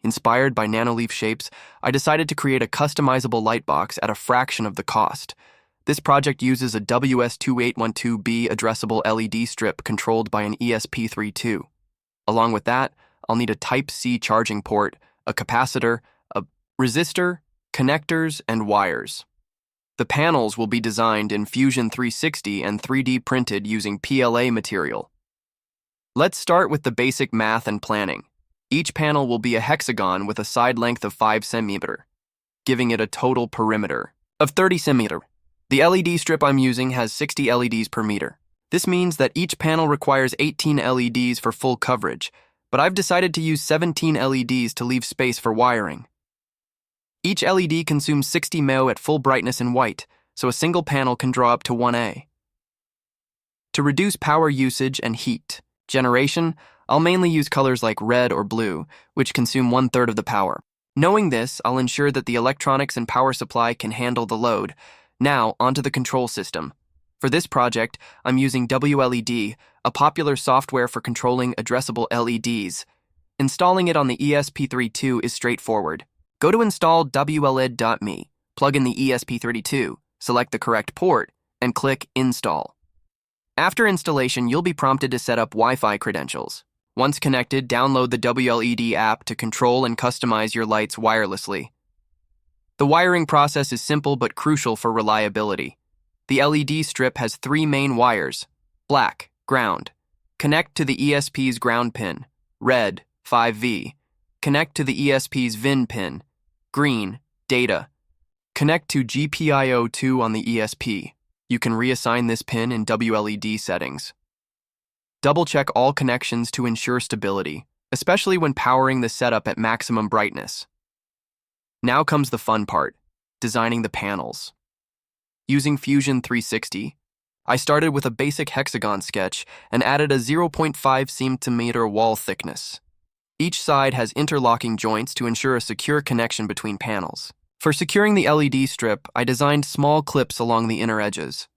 Inspired by nanoleaf shapes, I decided to create a customizable light box at a fraction of the cost. This project uses a WS2812B addressable LED strip controlled by an ESP32. Along with that, I'll need a Type-C charging port, a capacitor, a resistor, connectors, and wires. The panels will be designed in Fusion 360 and 3D printed using PLA material. Let's start with the basic math and planning. Each panel will be a hexagon with a side length of 5 cm, giving it a total perimeter of 30 cm. The LED strip I'm using has 60 LEDs per meter. This means that each panel requires 18 LEDs for full coverage, but I've decided to use 17 LEDs to leave space for wiring. Each LED consumes 60 mAh at full brightness in white, so a single panel can draw up to 1A. To reduce power usage and heat generation, I'll mainly use colors like red or blue, which consume 1/3 of the power. Knowing this, I'll ensure that the electronics and power supply can handle the load. Now, onto the control system. For this project, I'm using WLED, a popular software for controlling addressable LEDs. Installing it on the ESP32 is straightforward. Go to install WLEDDIY, plug in the ESP32, select the correct port, and click Install. After installation, you'll be prompted to set up Wi-Fi credentials. Once connected, download the WLED app to control and customize your lights wirelessly. The wiring process is simple but crucial for reliability. The LED strip has 3 main wires: black, ground. Connect to the ESP's ground pin, red, 5V. Connect to the ESP's VIN pin, green, data. Connect to GPIO2 on the ESP. You can reassign this pin in WLED settings. Double-check all connections to ensure stability, especially when powering the setup at maximum brightness. Now comes the fun part, designing the panels. Using Fusion 360, I started with a basic hexagon sketch and added a 0.5 cm wall thickness. Each side has interlocking joints to ensure a secure connection between panels. For securing the LED strip, I designed small clips along the inner edges.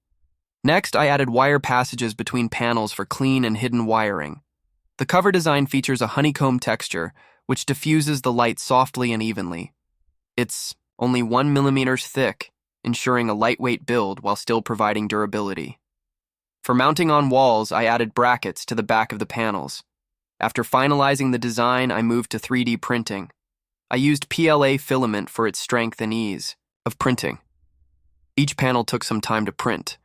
Next, I added wire passages between panels for clean and hidden wiring. The cover design features a honeycomb texture, which diffuses the light softly and evenly. It's only 1 mm thick, ensuring a lightweight build while still providing durability. For mounting on walls, I added brackets to the back of the panels. After finalizing the design, I moved to 3D printing. I used PLA filament for its strength and ease of printing. Each panel took some time to print,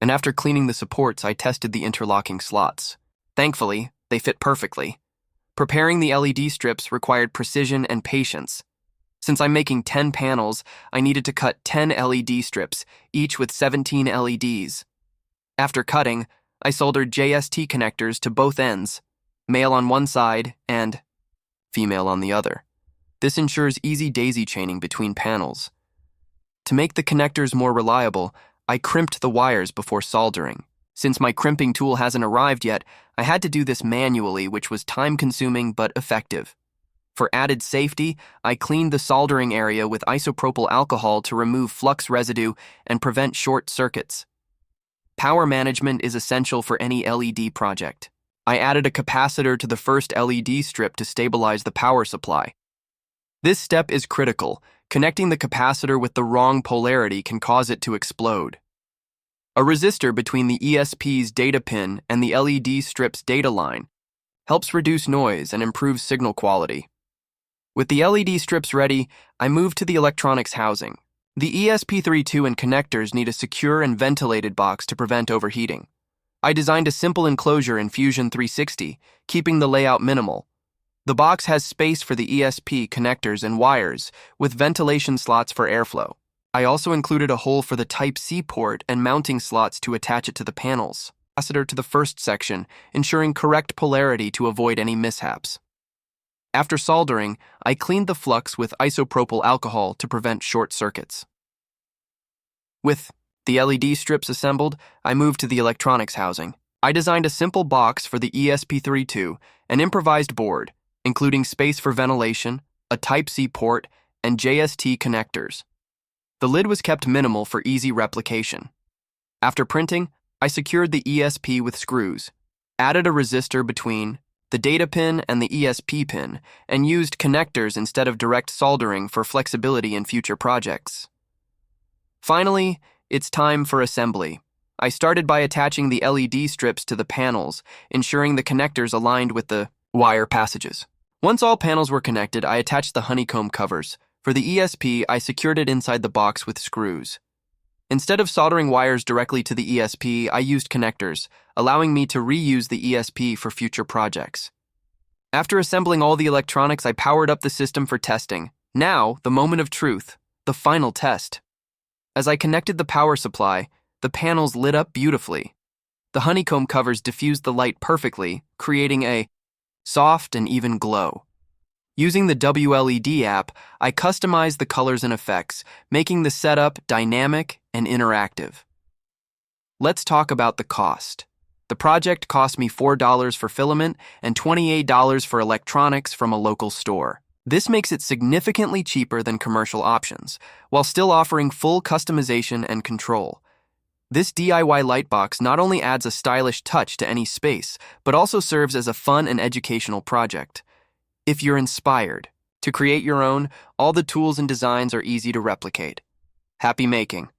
and after cleaning the supports, I tested the interlocking slots. Thankfully, they fit perfectly. Preparing the LED strips required precision and patience. Since I'm making 10 panels, I needed to cut 10 LED strips, each with 17 LEDs. After cutting, I soldered JST connectors to both ends, male on one side and female on the other. This ensures easy daisy chaining between panels. To make the connectors more reliable, I crimped the wires before soldering. Since my crimping tool hasn't arrived yet, I had to do this manually, which was time-consuming but effective. For added safety, I cleaned the soldering area with isopropyl alcohol to remove flux residue and prevent short circuits. Power management is essential for any LED project. I added a capacitor to the first LED strip to stabilize the power supply. This step is critical. Connecting the capacitor with the wrong polarity can cause it to explode. A resistor between the ESP's data pin and the LED strip's data line helps reduce noise and improve signal quality. With the LED strips ready, I moved to the electronics housing. The ESP32 and connectors need a secure and ventilated box to prevent overheating. I designed a simple enclosure in Fusion 360, keeping the layout minimal. The box has space for the ESP connectors and wires, with ventilation slots for airflow. I also included a hole for the Type-C port and mounting slots to attach it to the panels. Capacitor to the first section, ensuring correct polarity to avoid any mishaps. After soldering, I cleaned the flux with isopropyl alcohol to prevent short circuits. With the LED strips assembled, I moved to the electronics housing. I designed a simple box for the ESP32, an improvised board, including space for ventilation, a Type-C port, and JST connectors. The lid was kept minimal for easy replication. After printing, I secured the ESP with screws, added a resistor between the data pin, and the ESP pin, and used connectors instead of direct soldering for flexibility in future projects. Finally, it's time for assembly. I started by attaching the LED strips to the panels, ensuring the connectors aligned with the wire passages. Once all panels were connected, I attached the honeycomb covers. For the ESP, I secured it inside the box with screws. Instead of soldering wires directly to the ESP, I used connectors, allowing me to reuse the ESP for future projects. After assembling all the electronics, I powered up the system for testing. Now, the moment of truth, the final test. As I connected the power supply, the panels lit up beautifully. The honeycomb covers diffused the light perfectly, creating a soft and even glow. Using the WLED app, I customized the colors and effects, making the setup dynamic and interactive. Let's talk about the cost. The project cost me $4 for filament and $28 for electronics from a local store. This makes it significantly cheaper than commercial options, while still offering full customization and control. This DIY lightbox not only adds a stylish touch to any space, but also serves as a fun and educational project. If you're inspired to create your own, all the tools and designs are easy to replicate. Happy making!